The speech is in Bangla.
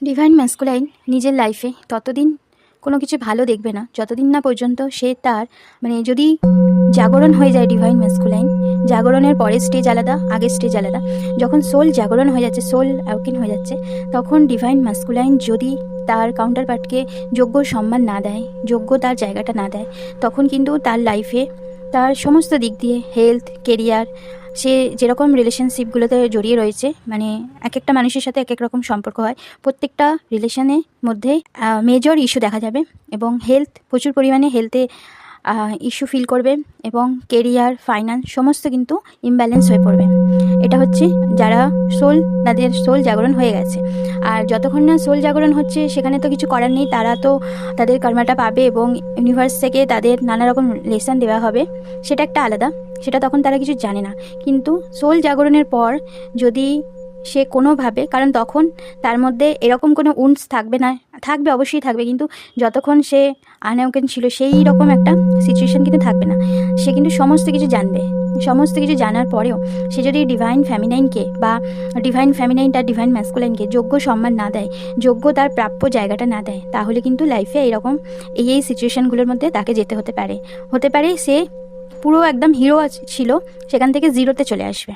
ডিভাইন ম্যাস্কুলাইন নিজের লাইফে ততদিন কোনো কিছু ভালো দেখবে না যতদিন না পর্যন্ত সে তার যদি জাগরণ হয়ে যায়। ডিভাইন ম্যাস্কুলাইন জাগরণের পরের স্টেজ আলাদা, আগের স্টেজ আলাদা। যখন সোল জাগরণ হয়ে যাচ্ছে, সোল অ্যাওকেন হয়ে যাচ্ছে, তখন ডিভাইন ম্যাস্কুলাইন যদি তার কাউন্টার পার্টকে যোগ্য সম্মান না দেয়, যোগ্য তার জায়গাটা না দেয়, তখন কিন্তু তার লাইফে তার সমস্ত দিক দিয়ে হেলথ, কেরিয়ার, সে যেরকম রিলেশনশিপগুলোতে জড়িয়ে রয়েছে, এক একটা মানুষের সাথে এক এক রকম সম্পর্ক হয়, প্রত্যেকটা রিলেশনের মধ্যে মেজর ইস্যু দেখা যাবে এবং প্রচুর পরিমাণে হেলথে ইস্যু ফিল করবে এবং কেরিয়ার, ফাইন্যান্স সমস্ত কিন্তু ইমব্যালেন্স হয়ে পড়বে। এটা হচ্ছে যারা তাদের সোল জাগরণ হয়ে গেছে। আর যতক্ষণ না সোল জাগরণ হচ্ছে সেখানে তো কিছু করার নেই, তারা তো তাদের কর্মাটা পাবে এবং ইউনিভার্স থেকে তাদের নানা রকম লেসন দেওয়া হবে, সেটা একটা আলাদা, সেটা তখন তারা কিছু জানে না। কিন্তু সোল জাগরণের পর যদি সে কোনোভাবে, কারণ তখন তার মধ্যে এরকম কোনো উন্স থাকবে না, থাকবে অবশ্যই থাকবে, কিন্তু যতক্ষণ সে আনঅ্যাওকেন ছিল সেই রকম একটা সিচুয়েশন কিন্তু থাকবে না। সে কিন্তু সমস্ত কিছু জানবে। সমস্ত কিছু জানার পরেও সে যদি ডিভাইন ফ্যামিনাইনকে বা ডিভাইন ফ্যামিনাইন তার ডিভাইন ম্যাস্কুলাইনকে যোগ্য সম্মান না দেয়, যোগ্য তার প্রাপ্য জায়গাটা না দেয়, তাহলে কিন্তু লাইফে এরকম এই সিচুয়েশনগুলোর মধ্যে তাকে যেতে হতে পারে। সে পুরো একদম হিরো ছিল, সেখান থেকে জিরোতে চলে আসবে।